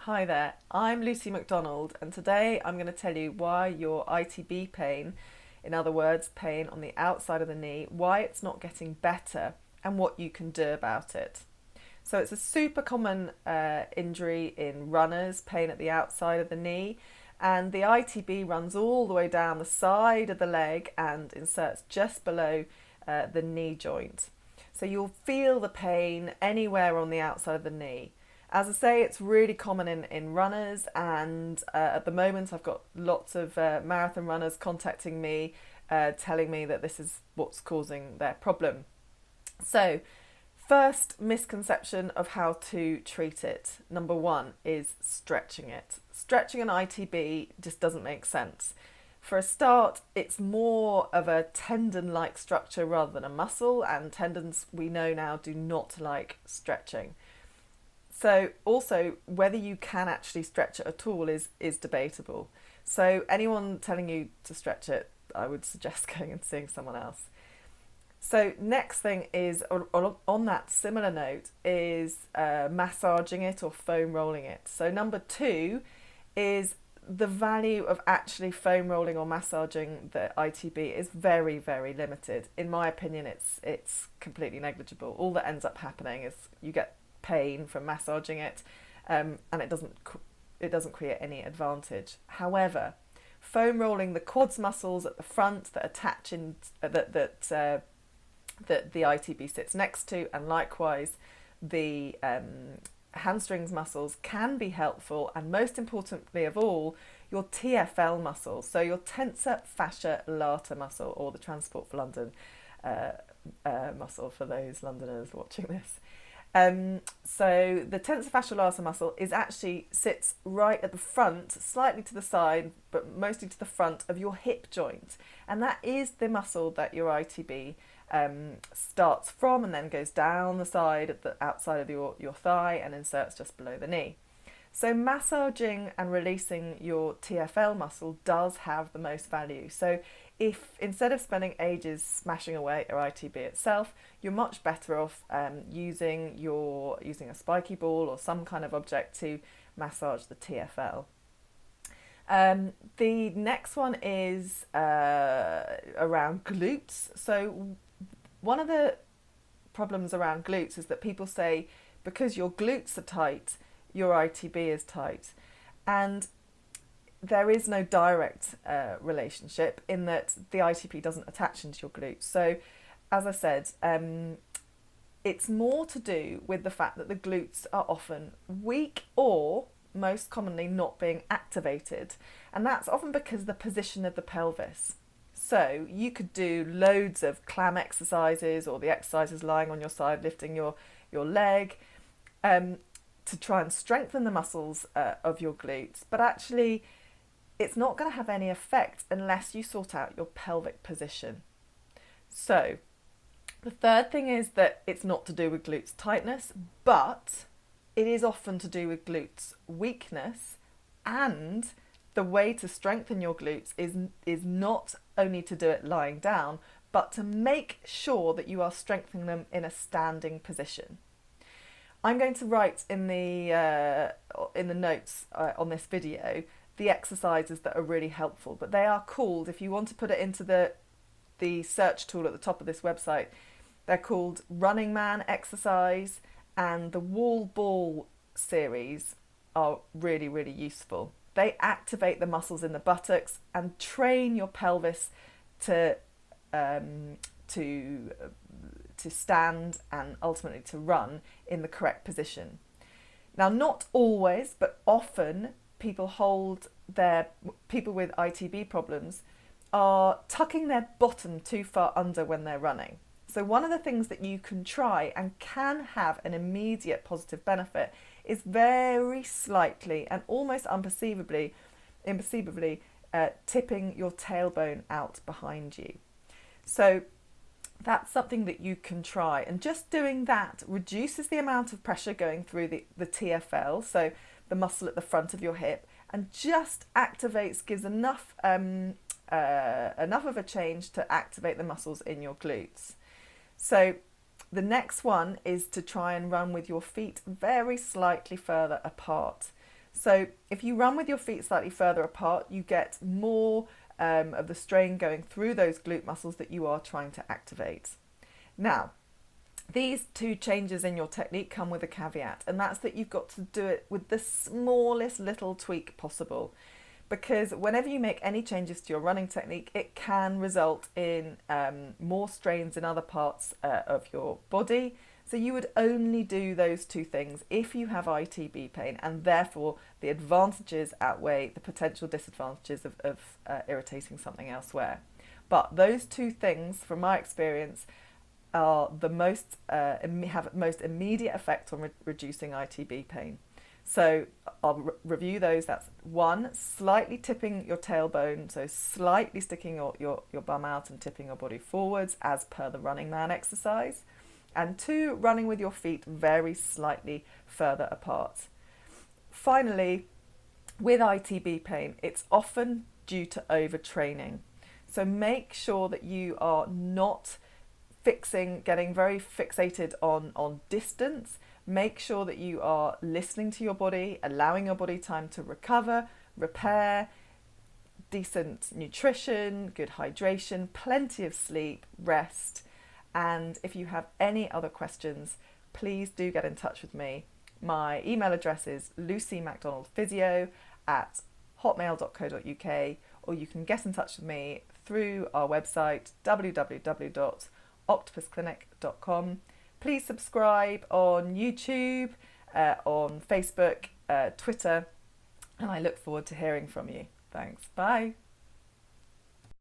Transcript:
Hi there, I'm Lucy McDonald, and today I'm going to tell you why your ITB pain, in other words, pain on the outside of the knee, why it's not getting better and what you can do about it. So it's a super common injury in runners, pain at the outside of the knee, and the ITB runs all the way down the side of the leg and inserts just below the knee joint. So you'll feel the pain anywhere on the outside of the knee. As I say, it's really common in runners, and at the moment I've got lots of marathon runners contacting me, telling me that this is what's causing their problem. So, first misconception of how to treat it. Number one is stretching it. Stretching an ITB just doesn't make sense. For a start, it's more of a tendon-like structure rather than a muscle, and tendons we know now do not like stretching. So also, whether you can actually stretch it at all is debatable. So anyone telling you to stretch it, I would suggest going and seeing someone else. So next thing is, on that similar note, is massaging it or foam rolling it. So number two is the value of actually foam rolling or massaging the ITB is very, very limited. In my opinion, it's completely negligible. All that ends up happening is you get pain from massaging it, and it doesn't create any advantage. However, foam rolling the quads muscles at the front that attach in that the ITB sits next to, and likewise the hamstrings muscles can be helpful, and most importantly of all, your TFL muscles, so your tensor fascia lata muscle, or the Transport for London muscle for those Londoners watching this. So the tensor fascial lata muscle sits right at the front, slightly to the side, but mostly to the front of your hip joint. And that is the muscle that your ITB starts from and then goes down the side at the outside of your thigh and inserts just below the knee. So massaging and releasing your TFL muscle does have the most value. So if instead of spending ages smashing away at your ITB itself, you're much better off using a spiky ball or some kind of object to massage the TFL. The next one is around glutes. So one of the problems around glutes is that people say because your glutes are tight, your ITB is tight, and there is no direct relationship in that the ITB doesn't attach into your glutes. So as I said, it's more to do with the fact that the glutes are often weak or most commonly not being activated, and that's often because of the position of the pelvis. So you could do loads of clam exercises or the exercises lying on your side, lifting your leg, to try and strengthen the muscles of your glutes, but actually it's not going to have any effect unless you sort out your pelvic position. So the third thing is that it's not to do with glutes tightness, but it is often to do with glutes weakness, and the way to strengthen your glutes is not only to do it lying down, but to make sure that you are strengthening them in a standing position. I'm going to write in the notes on this video the exercises that are really helpful, but they are called, if you want to put it into the search tool at the top of this website, they're called Running Man exercise, and the wall ball series are really, really useful. They activate the muscles in the buttocks and train your pelvis to stand and ultimately to run in the correct position. Now, not always, but often people with ITB problems are tucking their bottom too far under when they're running. So one of the things that you can try and can have an immediate positive benefit is very slightly and almost imperceivably tipping your tailbone out behind you. So that's something that you can try, and just doing that reduces the amount of pressure going through the TFL, so the muscle at the front of your hip, and just gives enough of a change to activate the muscles in your glutes. So the next one is to try and run with your feet very slightly further apart. So if you run with your feet slightly further apart, you get more of the strain going through those glute muscles that you are trying to activate. Now, these two changes in your technique come with a caveat, and that's that you've got to do it with the smallest little tweak possible. Because whenever you make any changes to your running technique, it can result in more strains in other parts of your body. So you would only do those two things if you have ITB pain, and therefore the advantages outweigh the potential disadvantages of irritating something elsewhere. But those two things, from my experience, are the have most immediate effect on reducing ITB pain. So I'll review those. That's 1, slightly tipping your tailbone, so slightly sticking your bum out and tipping your body forwards as per the Running Man exercise. And 2, running with your feet very slightly further apart. Finally, with ITB pain, it's often due to overtraining. So make sure that you are not getting very fixated on distance. Make sure that you are listening to your body, allowing your body time to recover, repair, decent nutrition, good hydration, plenty of sleep, rest. And if you have any other questions, please do get in touch with me. My email address is lucymacdonaldphysio@hotmail.co.uk, or you can get in touch with me through our website www.octopusclinic.com. Please subscribe on YouTube, on Facebook, Twitter, and I look forward to hearing from you. Thanks. Bye.